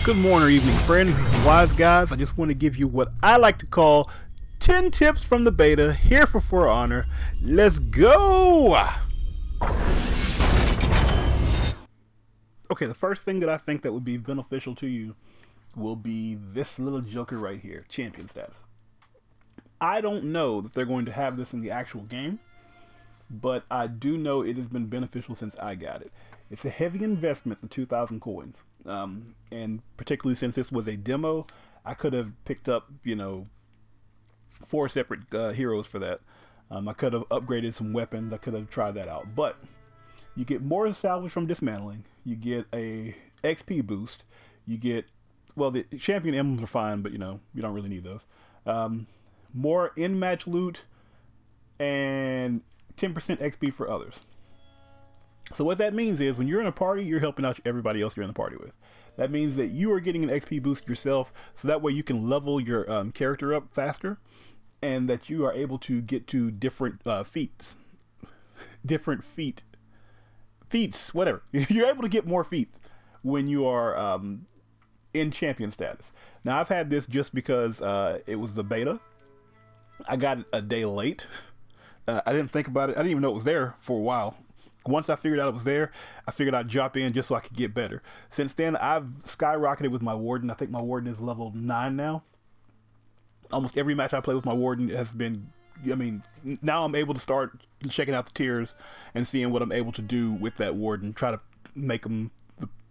Good morning or evening, friends. This is Wise Guys. I just want to give you what I like to call 10 tips from the beta here for Honor. Let's go! Okay, the first thing that I think that would be beneficial to you will be this little joker right here, champion status. I don't know that they're going to have this in the actual game, but I do know it has been beneficial since I got it. It's a heavy investment for 2,000 coins. And particularly since this was a demo, I could have picked up, 4 separate heroes for that. I could have upgraded some weapons. I could have tried that out. But you get more salvage from dismantling. You get a XP boost. You get, well, the champion emblems are fine, but you don't really need those. More in-match loot and 10% XP for others. So what that means is when you're in a party, you're helping out everybody else you're in the party with. That means that you are getting an XP boost yourself, so that way you can level your character up faster, and that you are able to get to different feats, whatever. You're able to get more feats when you are in champion status. Now I've had this just because it was the beta. I got it a day late. I didn't think about it. I didn't even know it was there for a while. Once I figured out it was there, I figured I'd drop in just so I could get better. Since then, I've skyrocketed with my warden. I think my warden is level 9 now. Almost every match I play with my warden has been, now I'm able to start checking out the tiers and seeing what I'm able to do with that warden, try to make him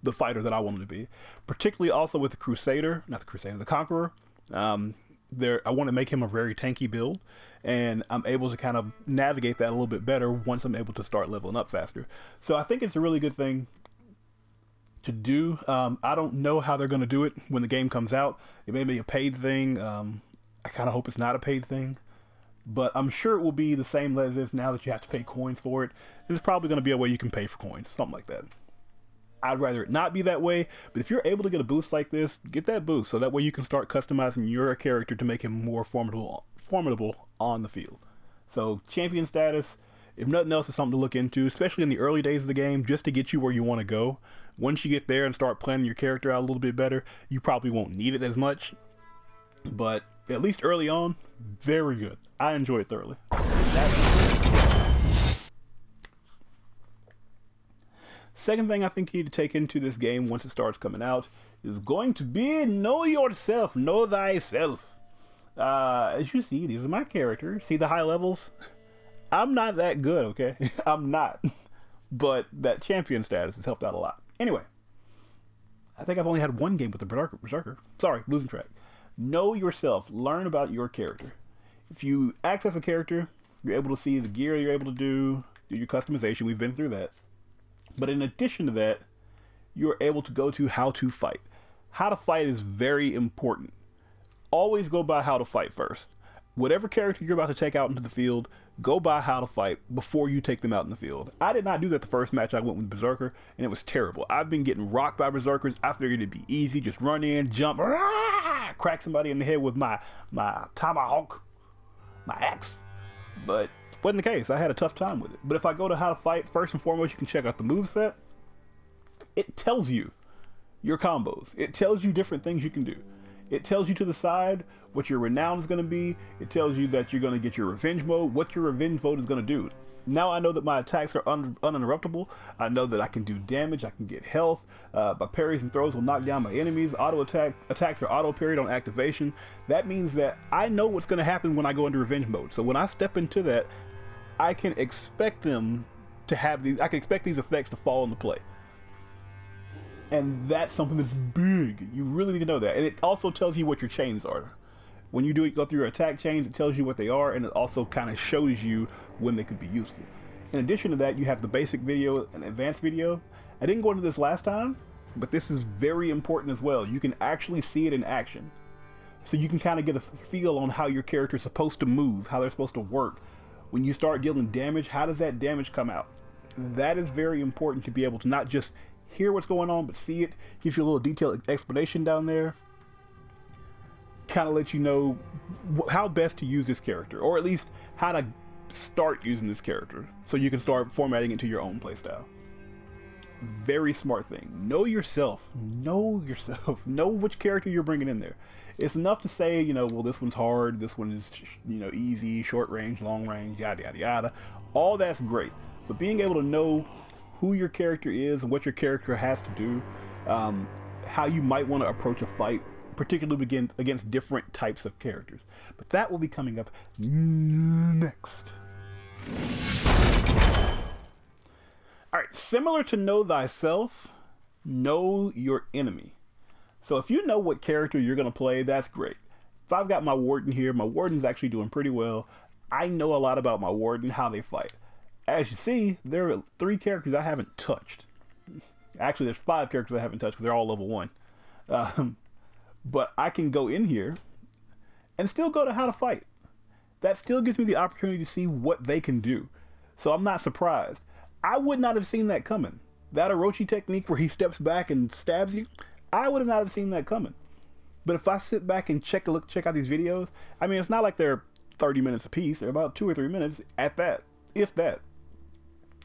the fighter that I want him to be. Particularly also with the the Conqueror. I want to make him a very tanky build, and I'm able to kind of navigate that a little bit better once I'm able to start leveling up faster. So I think it's a really good thing to do. I don't know how they're going to do it when the game comes out. It may be a paid thing. I kind of hope it's not a paid thing, but I'm sure it will be the same as it is now that you have to pay coins for it. There's probably going to be a way you can pay for coins, something like that. I'd rather it not be that way, but if you're able to get a boost like this, get that boost, so that way you can start customizing your character to make him more formidable on the field. So champion status, if nothing else, is something to look into, especially in the early days of the game, just to get you where you want to go. Once you get there and start planning your character out a little bit better, you probably won't need it as much, but at least early on, very good. I enjoy it thoroughly. Second thing I think you need to take into this game once it starts coming out is going to be know yourself, know thyself. As you see, these are my characters. See the high levels? I'm not that good, okay? I'm not. But that champion status has helped out a lot. Anyway, I think I've only had one game with the Berserker. Sorry, losing track. Know yourself. Learn about your character. If you access a character, you're able to see the gear you're able to do your customization. We've been through that. But in addition to that, you're able to go to how to fight. How to fight is very important. Always go by how to fight first. Whatever character you're about to take out into the field, go by how to fight before you take them out in the field. I did not do that the first match I went with Berserker, and it was terrible. I've been getting rocked by Berserkers. I figured it'd be easy, just run in, jump, crack somebody in the head with my tomahawk, my axe. But wasn't the case. I had a tough time with it. But if I go to how to fight, first and foremost, you can check out the moveset. It tells you your combos. It tells you different things you can do. It tells you to the side what your renown is going to be. It tells you that you're going to get your revenge mode, what your revenge mode is going to do. Now I know that my attacks are uninterruptible. I know that I can do damage. I can get health. My parries and throws will knock down my enemies. Attacks are auto parried on activation. That means that I know what's going to happen when I go into revenge mode. So when I step into that, I can expect them to have these. I can expect these effects to fall into play, and that's something that's big. You really need to know that. And it also tells you what your chains are. When you go through your attack chains, it tells you what they are, and it also kind of shows you when they could be useful. In addition to that, you have the basic video and advanced video. I didn't go into this last time, but this is very important as well. You can actually see it in action, so you can kind of get a feel on how your character is supposed to move, how they're supposed to work. When you start dealing damage, how does that damage come out? That is very important to be able to not just hear what's going on, but see it. Gives you a little detailed explanation down there. Kind of let you know how best to use this character, or at least how to start using this character, so you can start formatting it to your own playstyle. Very smart thing. Know yourself. Know yourself. Know which character you're bringing in there. It's enough to say, you know, well, this one's hard, this one is, you know, easy, short range, long range, yada, yada, yada. All that's great. But being able to know who your character is and what your character has to do, how you might want to approach a fight, particularly against different types of characters. But that will be coming up next. Alright, similar to know thyself, know your enemy. So if you know what character you're going to play, that's great. If I've got my Warden here, my Warden's actually doing pretty well. I know a lot about my Warden, how they fight. As you see, there are 3 characters I haven't touched. Actually, there's 5 characters I haven't touched, because they're all level 1. But I can go in here and still go to how to fight. That still gives me the opportunity to see what they can do. So I'm not surprised. I would not have seen that coming. That Orochi technique where he steps back and stabs you, I would have not have seen that coming. But if I sit back and check out these videos, I mean, it's not like they're 30 minutes a piece. They're about 2 or 3 minutes at that, if that.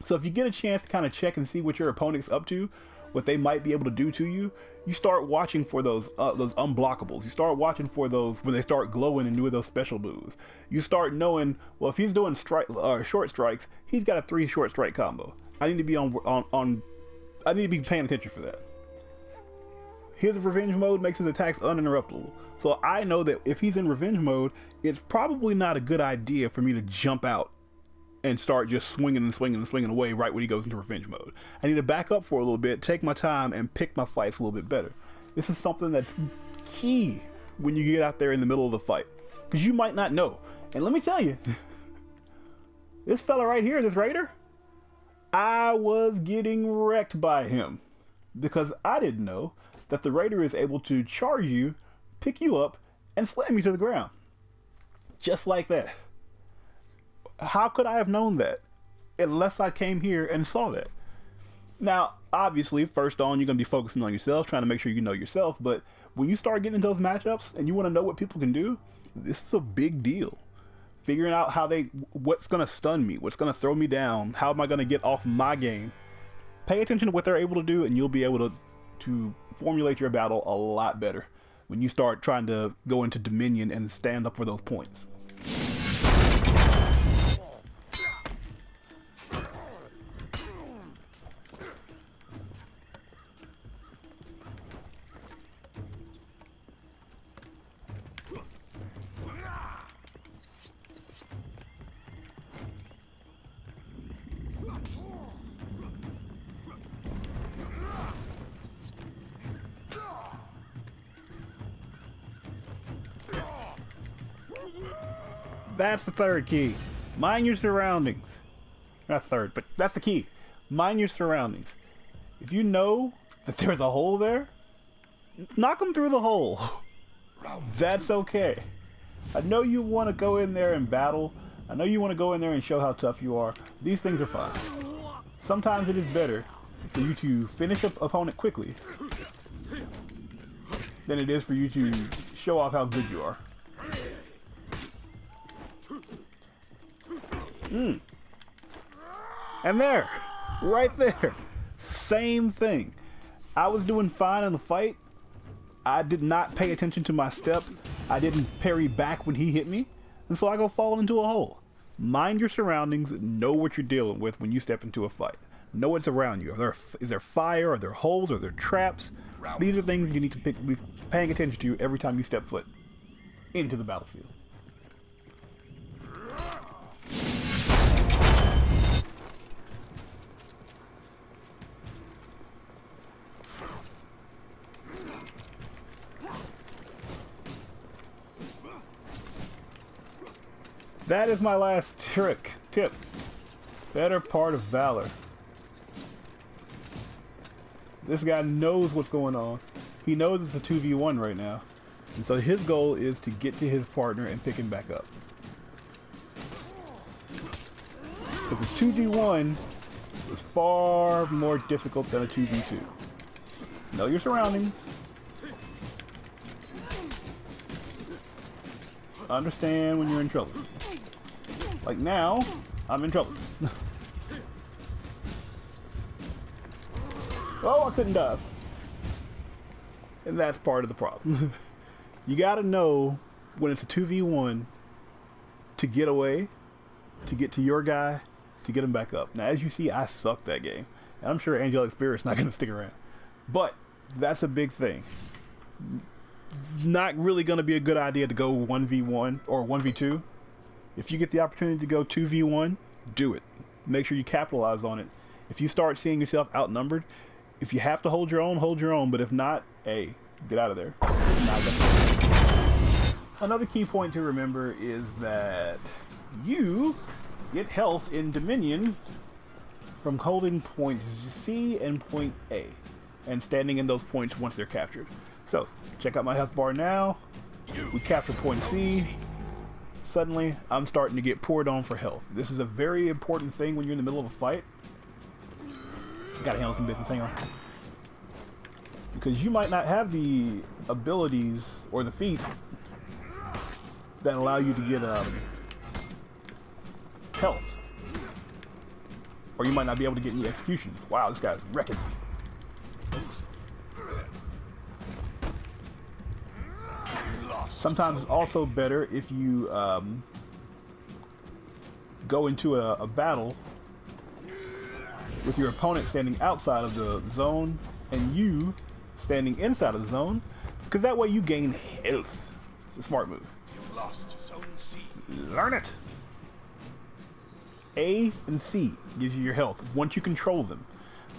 So if you get a chance to kind of check and see what your opponent's up to, what they might be able to do to you, you start watching for those unblockables. You start watching for those when they start glowing and doing those special moves. You start knowing, well, if he's doing short strikes, he's got a 3 short strike combo. I need to be I need to be paying attention for that. His revenge mode makes his attacks uninterruptible. So I know that if he's in revenge mode, it's probably not a good idea for me to jump out and start just swinging and swinging and swinging away right when he goes into revenge mode. I need to back up for a little bit, take my time, and pick my fights a little bit better. This is something that's key when you get out there in the middle of the fight, because you might not know. And let me tell you, this fella right here, this raider, I was getting wrecked by him because I didn't know that the raider is able to charge you, pick you up, and slam you to the ground. Just like that. How could I have known that unless I came here and saw that? Now, obviously, first on, you're going to be focusing on yourself, trying to make sure you know yourself, but when you start getting into those matchups and you want to know what people can do, this is a big deal. Figuring out what's going to stun me, what's going to throw me down, how am I going to get off my game. Pay attention to what they're able to do, and you'll be able to formulate your battle a lot better when you start trying to go into Dominion and stand up for those points. That's the third key. Mind your surroundings. Not third, but that's the key. Mind your surroundings. If you know that there's a hole there, knock them through the hole. That's okay. I know you want to go in there and battle. I know you want to go in there and show how tough you are. These things are fine. Sometimes it is better for you to finish an opponent quickly than it is for you to show off how good you are. And there, right there, same thing. I was doing fine in the fight. I did not pay attention to my step. I didn't parry back when he hit me, and so I go fall into a hole. Mind your surroundings. Know what you're dealing with when you step into a fight. Know what's around you. Is there fire? Are there holes? Are there traps? These are things you need to be paying attention to every time you step foot into the battlefield. That is my last tip. Better part of valor. This guy knows what's going on. He knows it's a 2v1 right now. And so his goal is to get to his partner and pick him back up. Because a 2v1 is far more difficult than a 2v2. Know your surroundings. Understand when you're in trouble. Like now, I'm in trouble. couldn't dive. And that's part of the problem. You gotta know when it's a 2v1 to get away, to get to your guy, to get him back up. Now, as you see, I suck that game. And I'm sure Angelic Spirit's not gonna stick around. But that's a big thing. Not really gonna be a good idea to go 1v1 or 1v2. If you get the opportunity to go 2v1, do it. Make sure you capitalize on it. If you start seeing yourself outnumbered, if you have to hold your own, hold your own. But if not, hey, get out of there. Another key point to remember is that you get health in Dominion from holding points C and point A and standing in those points once they're captured. So, check out my health bar now. We capture point C. Suddenly, I'm starting to get poured on for health. This is a very important thing when you're in the middle of a fight. Gotta handle some business, hang on. Because you might not have the abilities or the feat that allow you to get health. Or you might not be able to get any executions. Wow, this guy's wrecking. Sometimes it's also better if you go into a battle with your opponent standing outside of the zone and you standing inside of the zone, because that way you gain health. It's a smart move. You lost zone C. Learn it. A and C gives you your health once you control them.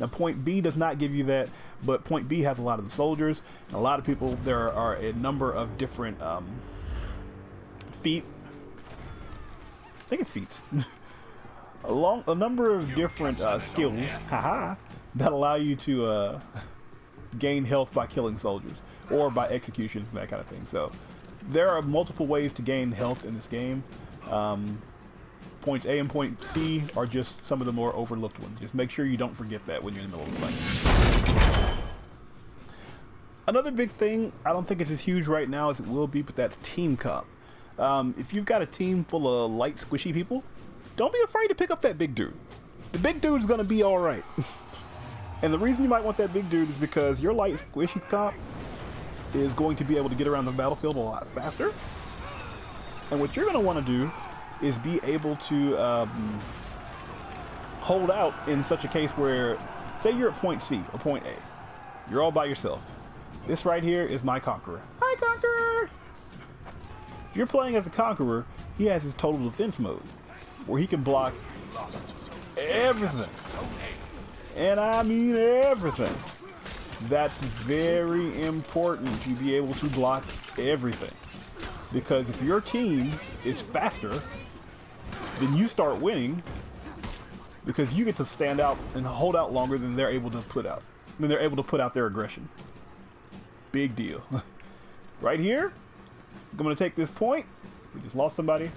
Now point B does not give you that, but point B has a lot of the soldiers, and a lot of people. There are a number of different feat. I think it's feats. A number of different skills, haha, that allow you to gain health by killing soldiers or by executions and that kind of thing. So there are multiple ways to gain health in this game. Points A and point C are just some of the more overlooked ones. Just make sure you don't forget that when you're in the middle of the fight. Another big thing, I don't think it's as huge right now as it will be, but that's team comp. If you've got a team full of light, squishy people, don't be afraid to pick up that big dude. The big dude's gonna be alright. And the reason you might want that big dude is because your light, squishy comp is going to be able to get around the battlefield a lot faster. And what you're gonna want to do is be able to hold out in such a case where, say you're at point C or point A. You're all by yourself. This right here is my Conqueror. Hi, Conqueror! If you're playing as a Conqueror, he has his total defense mode, where he can block everything. And I mean everything. That's very important to be able to block everything. Because if your team is faster, then you start winning because you get to stand out and hold out longer than they're able to put out. Then they're able to put out their aggression. Big deal. Right here, I'm going to take this point. We just lost somebody.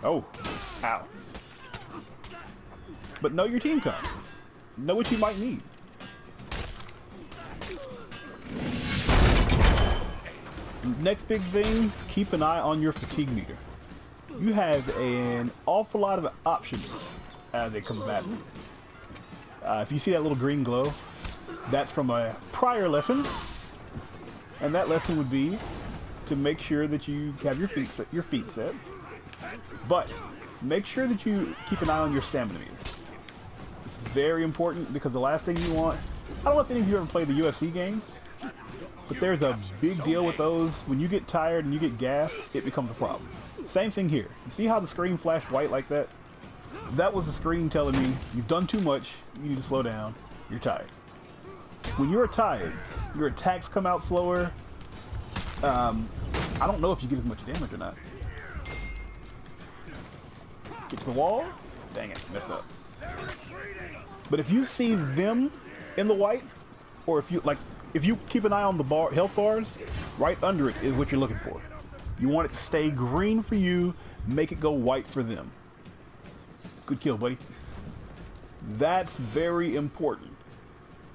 Oh, ow. But know your team comp. Know what you might need. Next big thing, keep an eye on your fatigue meter. You have an awful lot of options as a combatant. If you see that little green glow, that's from a prior lesson. And that lesson would be to make sure that you have your feet set. But make sure that you keep an eye on your stamina meter. It's very important because the last thing you want, I don't know if any of you ever played the UFC games, but there's a big deal with those. When you get tired and you get gassed, it becomes a problem. Same thing here. You see how the screen flashed white like that? That was the screen telling me, you've done too much, you need to slow down, you're tired. When you're tired, your attacks come out slower. I don't know if you get as much damage or not. Get to the wall. Dang it, messed up. But if you see them in the white, or if you keep an eye on the health bars, right under it is what you're looking for. You want it to stay green for you, make it go white for them. Good kill, buddy. That's very important.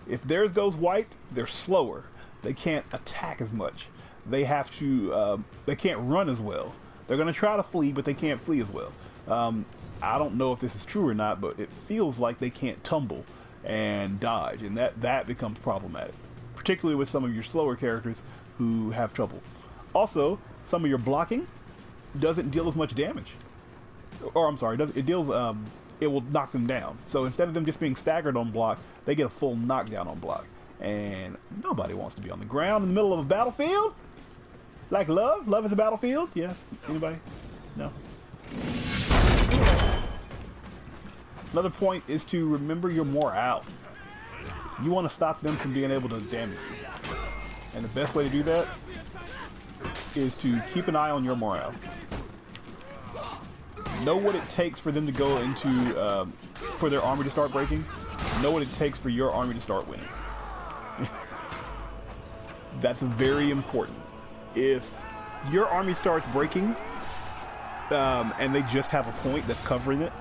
If theirs goes white, they're slower. They can't attack as much. They have to, they can't run as well. They're gonna try to flee, but they can't flee as well. I don't know if this is true or not, but it feels like they can't tumble. and dodge, and that becomes problematic, particularly with some of your slower characters who have trouble. Also, some of your blocking doesn't deal as much damage, or I'm sorry, it deals it will knock them down. So instead of them just being staggered on block, they get a full knockdown on block. And nobody wants to be on the ground in the middle of a battlefield. Like love? Love is a battlefield? Yeah. Anybody? No. Another point is to remember your morale. You want to stop them from being able to damage you. And the best way to do that is to keep an eye on your morale. Know what it takes for them to go into, for their army to start breaking. Know what it takes for your army to start winning. That's very important. If your army starts breaking, and they just have a point that's covering it,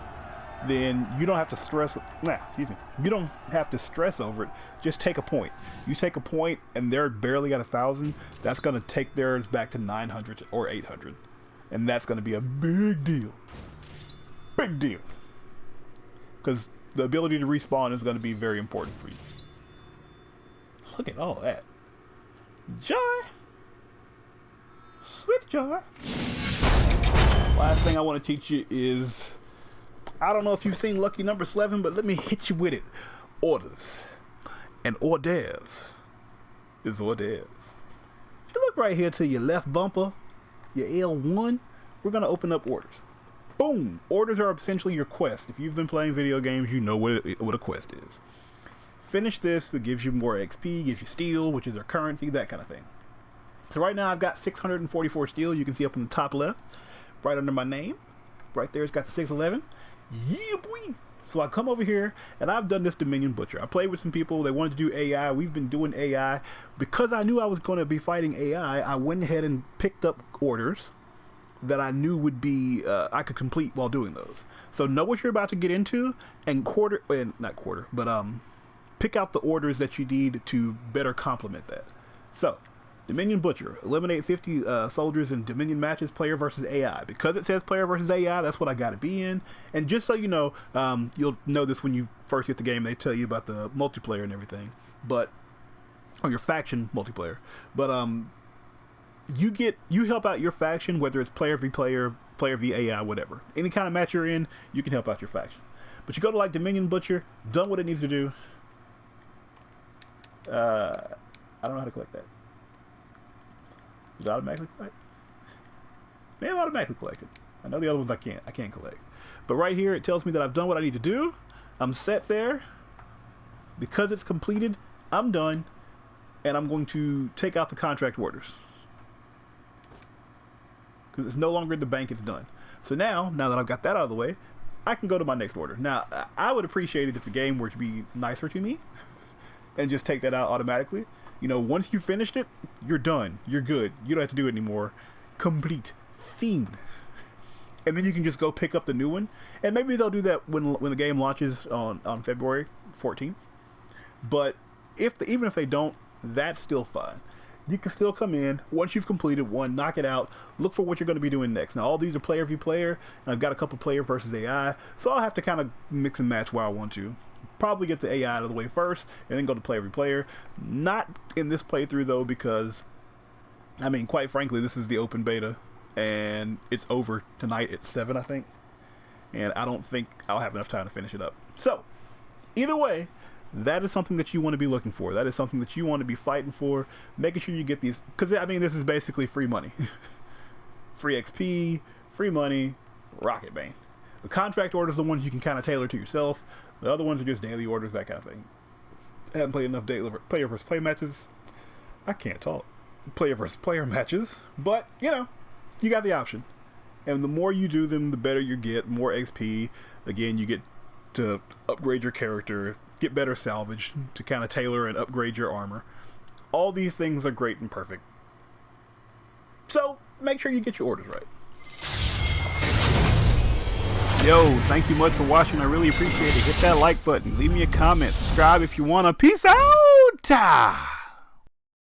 then you don't have to stress. You don't have to stress over it. Just take a point. You take a point, and they're barely at 1,000. That's going to take theirs back to 900 or 800, and that's going to be a big deal. Big deal. Because the ability to respawn is going to be very important for you. Look at all that. Joy. Sweet joy. Last thing I want to teach you is, I don't know if you've seen Lucky Number 11, but let me hit you with it. Orders. And hors d'oeuvres is hors d'oeuvres. If you look right here to your left bumper, your L1, we're going to open up orders. Boom! Orders are essentially your quest. If you've been playing video games, you know what a quest is. Finish this, that gives you more XP, gives you steel, which is their currency, that kind of thing. So right now I've got 644 steel. You can see up in the top left, right under my name. Right there it's got the 611. Yeah, boy! So I come over here, and I've done this Dominion Butcher. I played with some people. They wanted to do AI. We've been doing AI. Because I knew I was going to be fighting AI, I went ahead and picked up orders that I knew would be, I could complete while doing those. So know what you're about to get into, and pick out the orders that you need to better complement that. So, Dominion Butcher, eliminate 50 soldiers in Dominion matches, player versus AI. Because it says player versus AI, that's what I gotta be in. And just so you know, you'll know this when you first get the game, they tell you about the multiplayer and everything. But, or your faction multiplayer. But, you help out your faction, whether it's player v player, player v AI, whatever. Any kind of match you're in, you can help out your faction. But you go to like Dominion Butcher, done what it needs to do. I don't know how to collect that. Did it automatically collect? May have automatically collected. I know the other ones I can't collect. But right here it tells me that I've done what I need to do. I'm set there. Because it's completed, I'm done. And I'm going to take out the contract orders. Because it's no longer in the bank, it's done. So now that I've got that out of the way, I can go to my next order. Now, I would appreciate it if the game were to be nicer to me and just take that out automatically. You know, once you finished it, you're done. You're good. You don't have to do it anymore. Complete. Fiend. And then you can just go pick up the new one. And maybe they'll do that when the game launches on February 14th. But even if they don't, that's still fine. You can still come in, once you've completed one, knock it out, look for what you're going to be doing next. Now, all these are player v player, and I've got a couple player versus AI, so I'll have to kind of mix and match where I want to. Probably get the AI out of the way first, and then go to player v player. Not in this playthrough, though, because, I mean, quite frankly, this is the open beta, and it's over tonight at 7, I think. And I don't think I'll have enough time to finish it up. So, either way, that is something that you want to be looking for. That is something that you want to be fighting for. Making sure you get these, because I mean, this is basically free money. Free XP, free money, rocket bane. The contract orders are the ones you can kind of tailor to yourself. The other ones are just daily orders, that kind of thing. I haven't played enough player versus player matches. I can't talk. Player versus player matches. But, you know, you got the option. And the more you do them, the better you get. More XP. Again, you get to upgrade your character, get better salvage to kind of tailor and upgrade your armor. All these things are great and perfect. So make sure you get your orders right. Yo, thank you much for watching. I really appreciate it. Hit that like button. Leave me a comment. Subscribe if you want to. Peace out.